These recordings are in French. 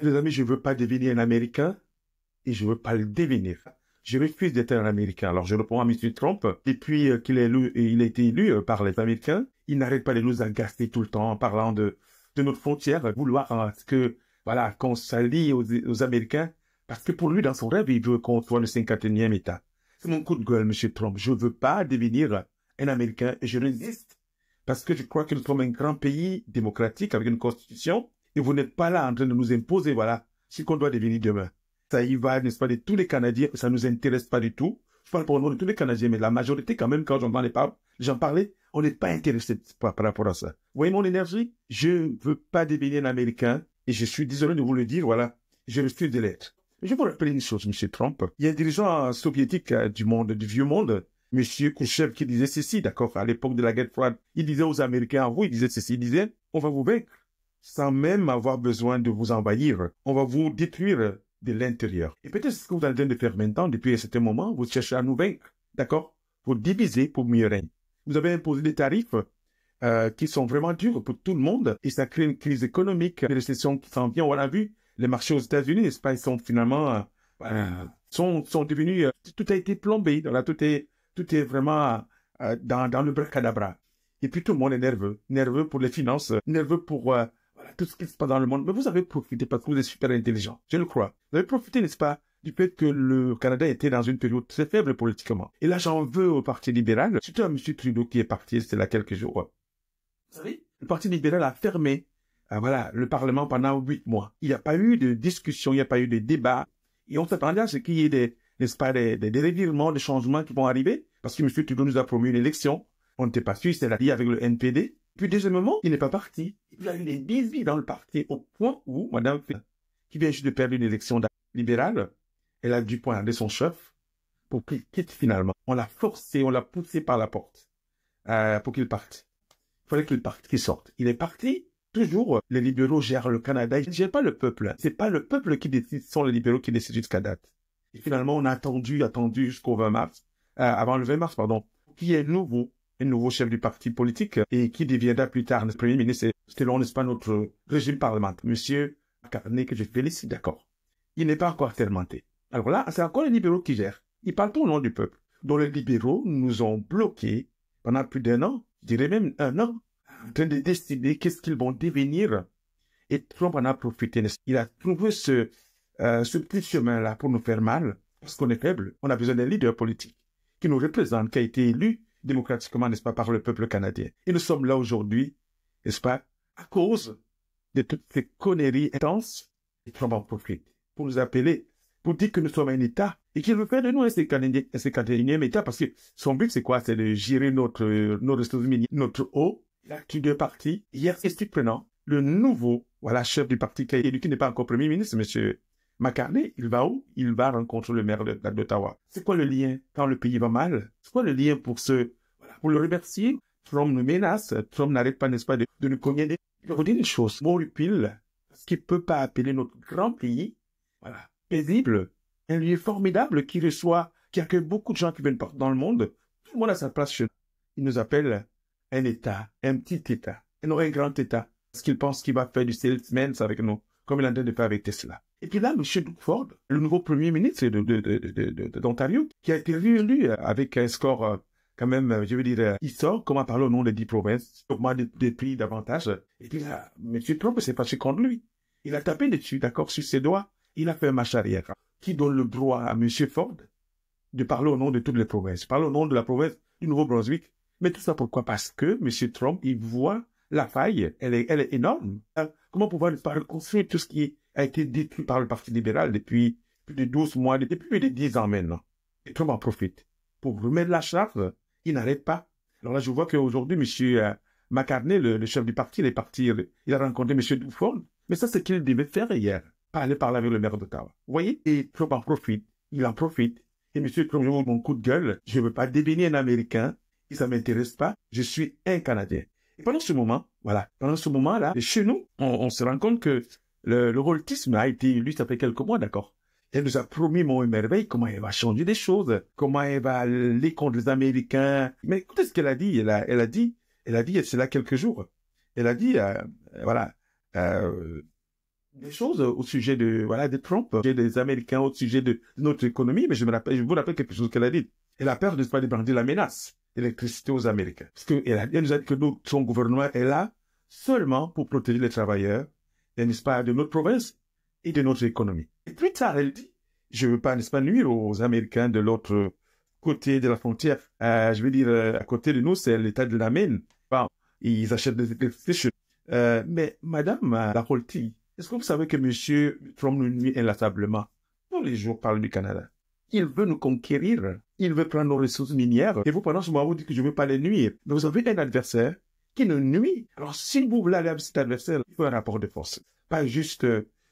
Les amis, je ne veux pas devenir un Américain et je ne veux pas le devenir. Je refuse d'être un Américain. Alors, je réponds à M. Trump. Depuis il a été élu par les Américains, il n'arrête pas de nous agacer tout le temps en parlant de notre frontière, vouloir voilà, qu'on s'allie aux Américains. Parce que pour lui, dans son rêve, il veut qu'on soit le 51e État. C'est mon coup de gueule, M. Trump. Je ne veux pas devenir un Américain et je résiste. Parce que je crois que nous sommes un grand pays démocratique avec une constitution et vous n'êtes pas là en train de nous imposer, voilà, ce qu'on doit devenir demain. Ça y va, n'est-ce pas, de tous les Canadiens, ça ne nous intéresse pas du tout. Je parle pour le nom de tous les Canadiens, mais la majorité, quand même, quand j'entends les gens parler, on n'est pas intéressé par rapport à ça. Vous voyez mon énergie? Je ne veux pas devenir un Américain et je suis désolé de vous le dire, voilà, je refuse de l'être. Je vais vous rappeler une chose, M. Trump. Il y a un dirigeant soviétique du monde, du vieux monde, M. Khrouchtchev, qui disait ceci, d'accord, à l'époque de la guerre froide. Il disait aux Américains, il disait ceci, il disait, on va vous vaincre sans même avoir besoin de vous envahir. On va vous détruire de l'intérieur. Et peut-être ce que vous êtes en train de faire maintenant, depuis un certain moment, vous cherchez à nous vaincre, d'accord, pour diviser, pour mieux régner. Vous avez imposé des tarifs qui sont vraiment durs pour tout le monde et ça crée une crise économique, une récession qui s'en vient. On l'a vu, les marchés aux États-Unis, n'est-ce pas, ils sont finalement sont devenus, tout a été plombé, voilà, tout est vraiment dans le bracadabra. Et puis tout le monde est nerveux pour les finances, nerveux pour voilà, tout ce qui se passe dans le monde. Mais vous avez profité parce que vous êtes super intelligent, je le crois. Vous avez profité, n'est-ce pas, du fait que le Canada était dans une période très faible politiquement. Et là, j'en veux au Parti libéral, surtout à M. Trudeau qui est parti, c'était là quelques jours. Vous savez, le Parti libéral a fermé voilà, le Parlement pendant 8 mois. Il n'y a pas eu de discussion, il n'y a pas eu de débat. Et on s'attendait à ce qu'il y ait n'est-ce pas, des revirements, des changements qui vont arriver, parce que M. Trudeau nous a promis une élection. On n'était pas sûr, c'est la vie avec le NPD. Puis deuxièmement, il n'est pas parti. Il y a eu des bisbis dans le parti au point où Mme qui vient juste de perdre une élection libérale, elle a dû pointer son chef pour qu'il quitte finalement. On l'a forcé, on l'a poussé par la porte pour qu'il parte. Il fallait qu'il parte, qu'il sorte. Il est parti. Toujours, les libéraux gèrent le Canada. Ils ne gèrent pas le peuple. C'est pas le peuple qui décide, ce sont les libéraux qui décident jusqu'à date. Et finalement, on a attendu jusqu'au 20 mars, avant le 20 mars, pardon, qui est un nouveau chef du parti politique et qui deviendra plus tard le premier ministre, selon, n'est-ce pas, notre régime parlementaire. Monsieur McCartney, que je félicite, d'accord. Il n'est pas encore assermenté. Alors là, c'est encore les libéraux qui gèrent. Ils parlent pas au nom du peuple. Donc les libéraux nous ont bloqués pendant plus d'un an, je dirais même un an, en train de décider qu'est-ce qu'ils vont devenir. Et Trump en a profité. Il a trouvé ce petit chemin-là pour nous faire mal, parce qu'on est faible. On a besoin d'un leader politique qui nous représente, qui a été élu démocratiquement, n'est-ce pas, par le peuple canadien. Et nous sommes là aujourd'hui, n'est-ce pas, à cause de toutes ces conneries intenses. Et Trump en profite pour nous appeler, pour dire que nous sommes un État et qu'il veut faire de nous un 51e État, parce que son but, c'est quoi? C'est de gérer nos ressources minières, notre eau. Il a tué 2 partis. Hier, c'est surprenant. Le nouveau, voilà, chef du parti qui a été élu, qui n'est pas encore premier ministre, monsieur McCartney, il va où? Il va rencontrer le maire d'Ottawa. C'est quoi le lien quand le pays va mal? C'est quoi le lien pour pour le remercier? Trump nous menace. Trump n'arrête pas, n'est-ce pas, de nous cogner. Je vais vous dire une chose. Mon pile, parce qu'il peut pas appeler notre grand pays, voilà, paisible, un lieu formidable qui accueille beaucoup de gens qui viennent partout dans le monde. Tout le monde a sa place chez nous. Il nous appelle un État, un petit État, et non un grand État. Parce qu'il pense qu'il va faire du salesman avec nous, comme il est en train de faire avec Tesla. Et puis là, M. Doug Ford, le nouveau premier ministre d'Ontario, qui a été réélu avec un score quand même, je veux dire, il sort, comment parler au nom des 10 provinces, augmente des prix davantage. Et puis là, M. Trump s'est fâché contre lui. Il a tapé dessus, d'accord, sur ses doigts. Il a fait un marche arrière. Qui donne le droit à M. Ford de parler au nom de toutes les provinces, parler au nom de la province du Nouveau-Brunswick. Mais tout ça pourquoi? Parce que M. Trump, il voit la faille, elle est énorme. Comment pouvoir reconstruire tout ce qui a été détruit par le Parti libéral depuis plus de 12 mois, depuis plus de 10 ans maintenant. Et Trump en profite. Pour remettre la charge, il n'arrête pas. Alors là, je vois qu'aujourd'hui, M. McCartney, le chef du parti, il a rencontré M. Duford. Mais ça, c'est ce qu'il devait faire hier. Pas aller parler avec le maire d'Ottawa. Vous voyez? Et Trump en profite. Il en profite. Et M. Trump, je vois mon coup de gueule. Je ne veux pas devenir un Américain. Et ça ne m'intéresse pas. Je suis un Canadien. Et pendant ce moment, voilà, pendant ce moment-là, chez nous, on se rend compte que le rôlisme a été élu, ça fait quelques mois, d'accord. Elle nous a promis, mon merveille, comment elle va changer des choses, comment elle va aller contre les Américains. Mais écoutez ce qu'elle a dit. Elle a dit, c'est là quelques jours. Elle a dit, voilà, des choses au sujet de Trump, au sujet des Américains, au sujet de notre économie, mais je vous rappelle quelque chose qu'elle a dit. Elle a peur de ne pas brandir la menace d'électricité aux Américains. Parce elle nous a dit que son gouvernement est là seulement pour protéger les travailleurs, n'est-ce pas, de notre province et de notre économie. Et plus tard, elle dit, je ne veux pas, n'est-ce pas, nuire aux Américains de l'autre côté de la frontière. Je veux dire, à côté de nous, c'est l'État de la Maine. Bon, ils achètent des électricités. Mais Madame Laholty, est-ce que vous savez que Monsieur Trump nous nuit inlassablement tous les jours parle du Canada? Il veut nous conquérir. Il veut prendre nos ressources minières. Et vous, pendant ce moment, vous dites que je ne veux pas les nuire. Mais vous avez un adversaire qui nous nuit. Alors, si vous voulez aller avec cet adversaire, il faut un rapport de force. Pas juste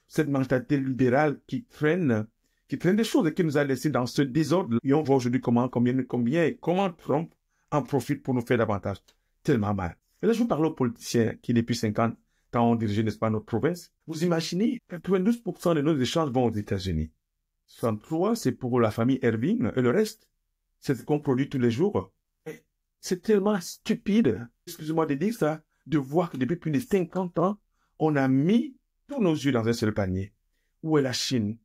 cette mentalité libérale qui traîne des choses et qui nous a laissé dans ce désordre. Et on voit aujourd'hui comment Trump en profite pour nous faire davantage. Tellement mal. Et là, je vous parle aux politiciens qui, depuis 50 ans, ont dirigé, n'est-ce pas, notre province. Vous imaginez, 92% de nos échanges vont aux États-Unis. 63, c'est pour la famille Irving, et le reste, c'est ce qu'on produit tous les jours. C'est tellement stupide, excusez-moi de dire ça, de voir que depuis plus de 50 ans, on a mis tous nos yeux dans un seul panier. Où est la Chine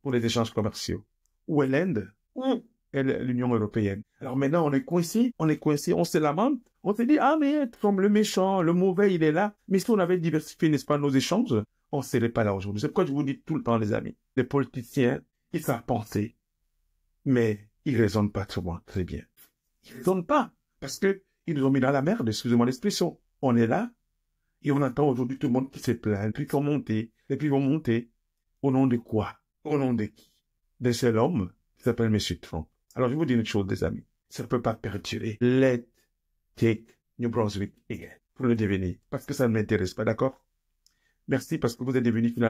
pour les échanges commerciaux? Où est l'Inde? Où est l'Union européenne? Alors maintenant, on est coincé, on se lamente, on se dit, ah mais Trump, le méchant, le mauvais, il est là. Mais si on avait diversifié, n'est-ce pas, nos échanges, on ne serait pas là aujourd'hui. C'est pourquoi je vous dis tout le temps, les amis, les politiciens, ils savent penser, mais ils raisonnent pas souvent très bien. Ils raisonnent pas, parce que ils nous ont mis dans la merde, excusez-moi l'expression. On est là, et on attend aujourd'hui tout le monde qui se plaint, puis ils vont monter. Au nom de quoi? Au nom de qui? De seul homme qui s'appelle M. Trump. Alors, je vous dis une chose, les amis. Ça ne peut pas perdurer. Let's take New Brunswick again. Pour le devenir. Parce que ça ne m'intéresse pas, d'accord? Merci parce que vous êtes devenus finalement